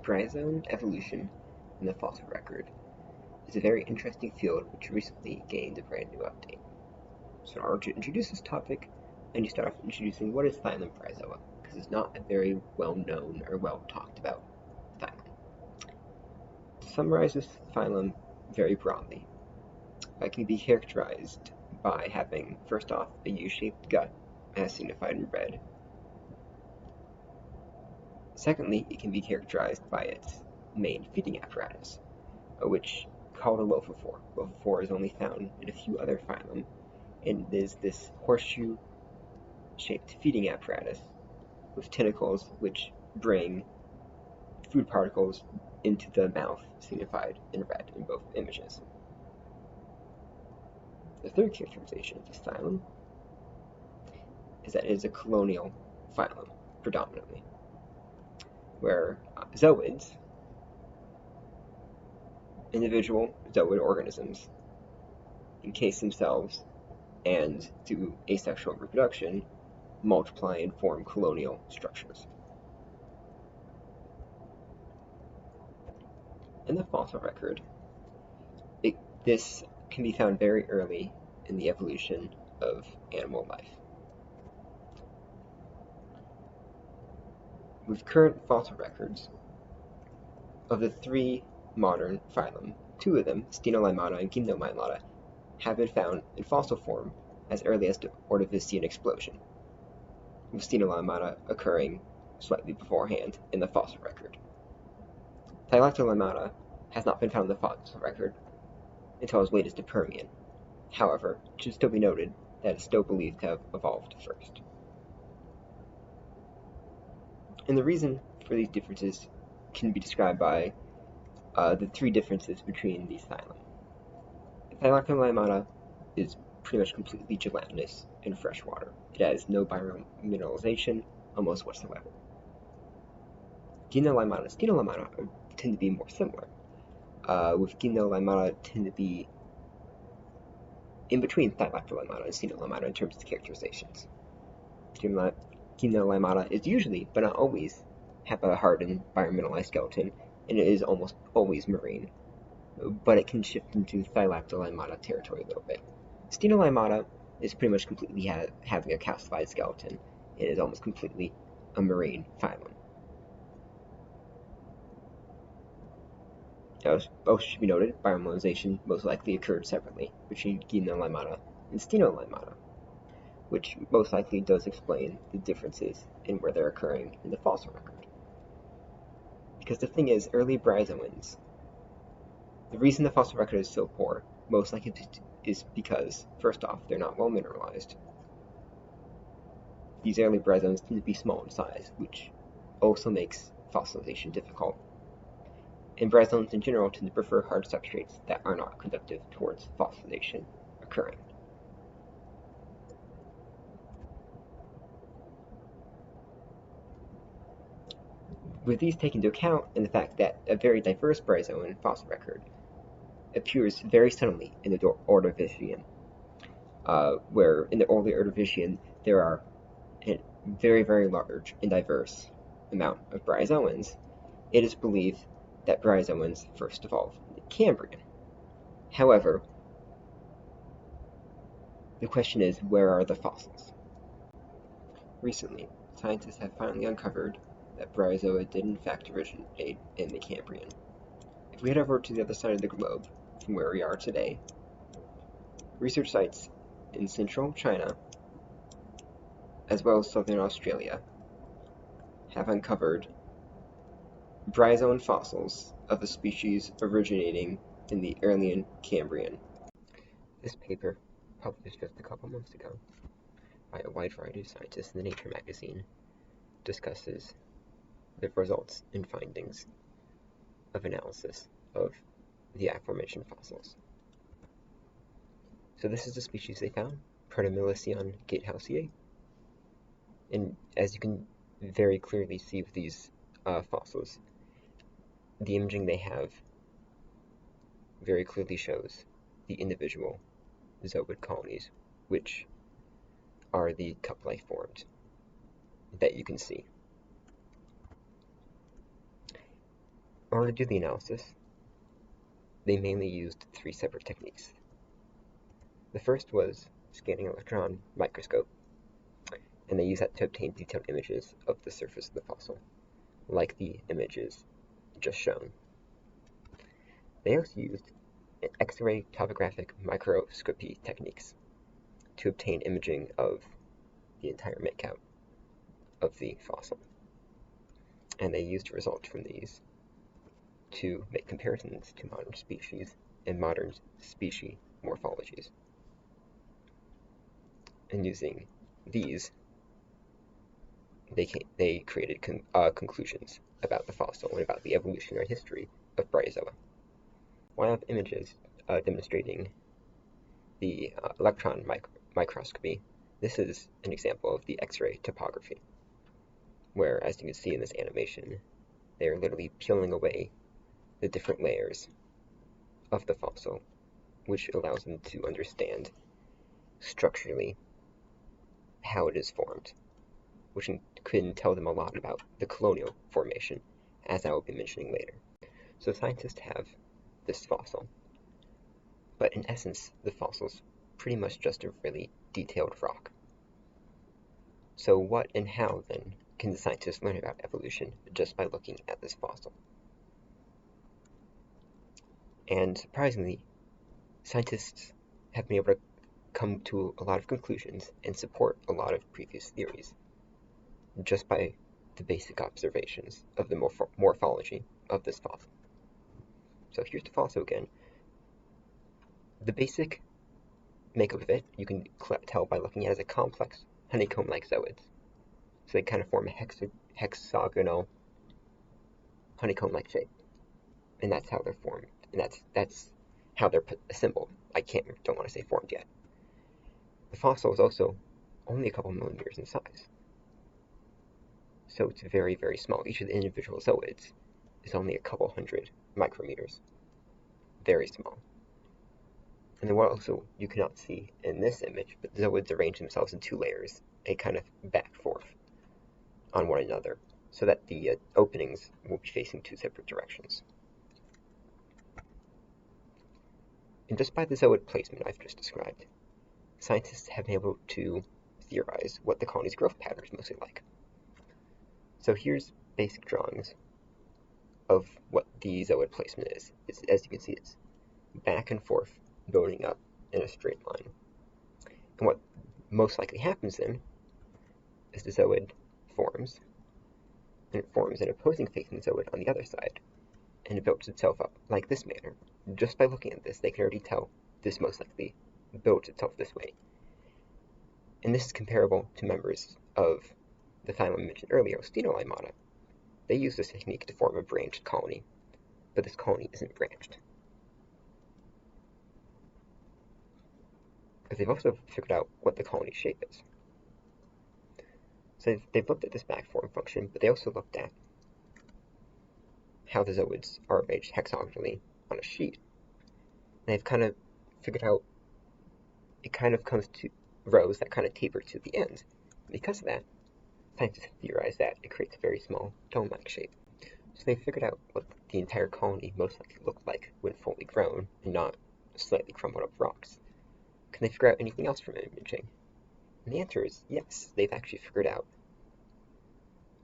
Bryozoan evolution in the fossil record is a very interesting field which recently gained a brand new update. So in order to introduce this topic, I need to start off introducing what is phylum Bryozoa, because it's not a very well-known or well-talked about phylum. To summarize this phylum very broadly, it can be characterized by having, first off, a U-shaped gut, as signified in red. Secondly, it can be characterized by its main feeding apparatus, which called a lophophore. Lophophore is only found in a few other phylum, and it is this horseshoe-shaped feeding apparatus with tentacles which bring food particles into the mouth, signified in red in both images. The third characterization of this phylum is that it is a colonial phylum, predominantly, where zooids, individual zooid organisms, encase themselves and, through asexual reproduction, multiply and form colonial structures. In the fossil record, this can be found very early in the evolution of animal life. With current fossil records, of the three modern phylum, two of them, Stenolimata and Gymnomylata, have been found in fossil form as early as the Ordovician explosion, with Stenolimata occurring slightly beforehand in the fossil record. Thylacolimata has not been found in the fossil record until as late as the Permian. However, it should still be noted that it's still believed to have evolved first. And the reason for these differences can be described by the three differences between these phylum. Thylacolimata is pretty much completely gelatinous in fresh water. It has no biomineralization almost whatsoever. Gymnolimata and Stenolimata tend to be more similar, with Gymnolimata tend to be in between Thylacolimata and Stenolimata in terms of characterizations. Gymnolimata is usually, but not always, have a hardened biomineralized skeleton, and it is almost always marine, but it can shift into Thylacolimata territory a little bit. Stenolimata is pretty much completely having a calcified skeleton. It is almost completely a marine phylum. Both should be noted, biomineralization most likely occurred separately between Gymnolimata and Stenolimata, which most likely does explain the differences in where they're occurring in the fossil record. Because the thing is, early bryozoans, the reason the fossil record is so poor, most likely is because, first off, they're not well mineralized. These early bryozoans tend to be small in size, which also makes fossilization difficult. And bryozoans in general tend to prefer hard substrates that are not conductive towards fossilization occurring. With these taken into account, and the fact that a very diverse bryozoan fossil record appears very suddenly in the Ordovician, where in the early Ordovician there are a very, very large and diverse amount of bryozoans, it is believed that bryozoans first evolved in the Cambrian. However, the question is, where are the fossils? Recently, scientists have finally uncovered that Bryozoa did in fact originate in the Cambrian. If we head over to the other side of the globe, from where we are today, research sites in central China, as well as southern Australia, have uncovered bryozoan fossils of a species originating in the early Cambrian. This paper, published just a couple months ago by a wide variety of scientists in the Nature magazine, discusses the results and findings of analysis of the aforementioned fossils. So this is the species they found, Protomycelion gatehousei, and as you can very clearly see with these fossils, the imaging they have very clearly shows the individual zooid colonies, which are the cup-like forms that you can see. order to do the analysis, they mainly used 3 separate techniques. The first was scanning electron microscope, and they used that to obtain detailed images of the surface of the fossil, like the images just shown. They also used X-ray topographic microscopy techniques to obtain imaging of the entire makeout of the fossil. And they used results from these to make comparisons to modern species and modern species morphologies. And using these, they created conclusions about the fossil and about the evolutionary history of Bryozoa. Well, I have images demonstrating the electron microscopy. This is an example of the X-ray topography, where, as you can see in this animation, they are literally peeling away the different layers of the fossil, which allows them to understand structurally how it is formed, which can tell them a lot about the colonial formation, as I will be mentioning later. So scientists have this fossil, but in essence, the fossil's pretty much just a really detailed rock. So what and how, then, can the scientists learn about evolution just by looking at this fossil? And surprisingly, scientists have been able to come to a lot of conclusions and support a lot of previous theories just by the basic observations of the morphology of this fossil. So here's the fossil again. The basic makeup of it, you can tell by looking at it as a complex honeycomb-like zooids. So they kind of form a hexagonal honeycomb-like shape, and that's how they're formed, and that's how they're assembled. Don't want to say formed yet. The fossil is also only a couple millimeters in size, so it's very, very small. Each of the individual zooids is only a couple hundred micrometers, very small. And then what also you cannot see in this image, but the zooids arrange themselves in 2 layers, a kind of back forth on one another, so that the openings will be facing 2 separate directions. And just by the zooid placement I've just described, scientists have been able to theorize what the colony's growth pattern is mostly like. So here's basic drawings of what the zooid placement is. As you can see, it's back and forth, building up in a straight line. And what most likely happens then is the zooid forms, and it forms an opposing facing zooid on the other side, and it builds itself up like this manner. Just by looking at this, they can already tell this most likely builds itself this way. And this is comparable to members of the phylum I mentioned earlier, Ostenolimata. They use this technique to form a branched colony, but this colony isn't branched. But they've also figured out what the colony's shape is. So they've looked at this back form function, but they also looked at how the zooids are arranged hexagonally on a sheet. And they've kind of figured out it kind of comes to rows that kind of taper to the ends. Because of that, scientists have theorized that it creates a very small dome-like shape. So they figured out what the entire colony most likely looked like when fully grown and not slightly crumbled up rocks. Can they figure out anything else from imaging? And the answer is yes. They've actually figured out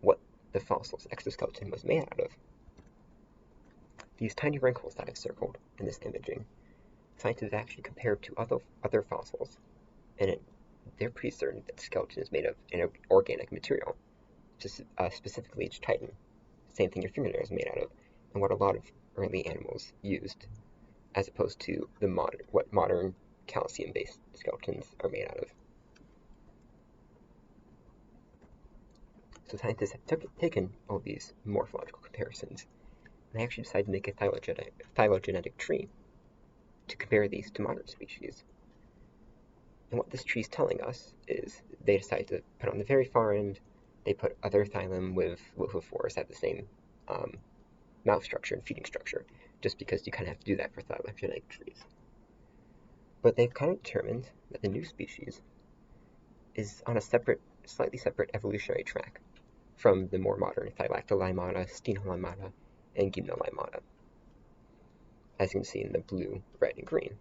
what the fossil's exoskeleton was made out of. These tiny wrinkles that I've circled in this imaging, scientists actually compared to other fossils, and they're pretty certain that the skeleton is made of an organic material, specifically it's chitin, same thing your fingernail is made out of, and what a lot of early animals used, as opposed to what modern calcium-based skeletons are made out of. So scientists have taken all these morphological comparisons, and they actually decided to make a phylogenetic tree to compare these to modern species. And what this tree is telling us is they decided to put on the very far end, they put other phylum with Wilberforce that have the same mouth structure and feeding structure, just because you kind of have to do that for phylogenetic trees. But they've kind of determined that the new species is on a slightly separate evolutionary track from the more modern Thylactylimata, Stenolimata, and Gymnolimata, as you can see in the blue, red, and green.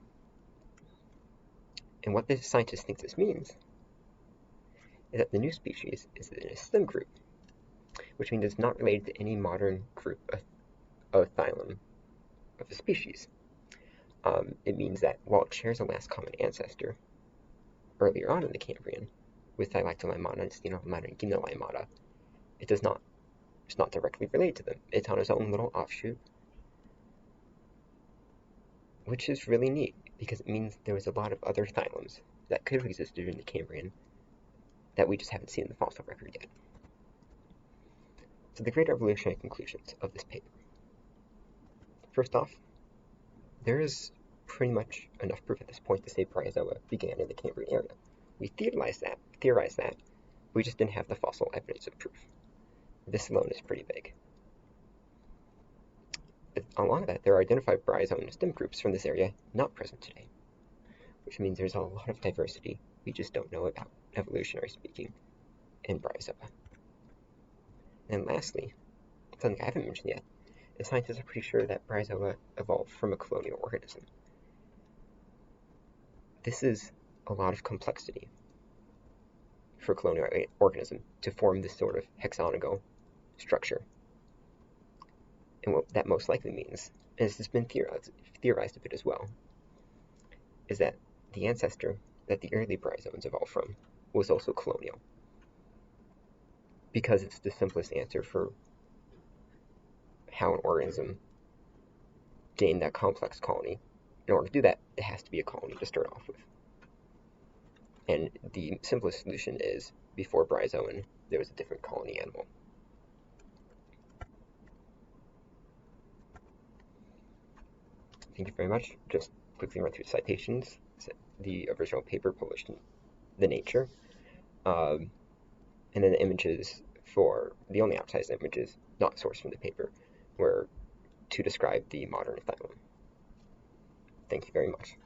And what the scientists think this means is that the new species is in a stem group, which means it's not related to any modern group of phylum of a species. It means that while it shares a last common ancestor earlier on in the Cambrian with Thylacolimata and Stenolimata and Gymnolimata, it's not directly related to them. It's on its own little offshoot, which is really neat because it means there was a lot of other phylums that could have existed during the Cambrian that we just haven't seen in the fossil record yet. So the great evolutionary conclusions of this paper. First off, there is pretty much enough proof at this point to say Bryozoa began in the Cambrian area. We theorized that, we just didn't have the fossil evidence of proof. This alone is pretty big. Along that, there are identified Bryozoan stem groups from this area not present today, which means there's a lot of diversity we just don't know about, evolutionary speaking, in Bryozoa. And lastly, something I haven't mentioned yet, is scientists are pretty sure that Bryozoa evolved from a colonial organism. This is a lot of complexity for a colonial organism to form this sort of hexagonal structure. And what that most likely means, and this has been theorized a bit as well, is that the ancestor that the early Bryozoans evolved from was also colonial, because it's the simplest answer for how an organism gained that complex colony. In order to do that, it has to be a colony to start off with. And the simplest solution is, before Bryozoan, there was a different colony animal. Thank you very much. Just quickly run through citations. The original paper published in the Nature, and then the images for the only outsized images not sourced from the paper were to describe the modern phylum. Thank you very much.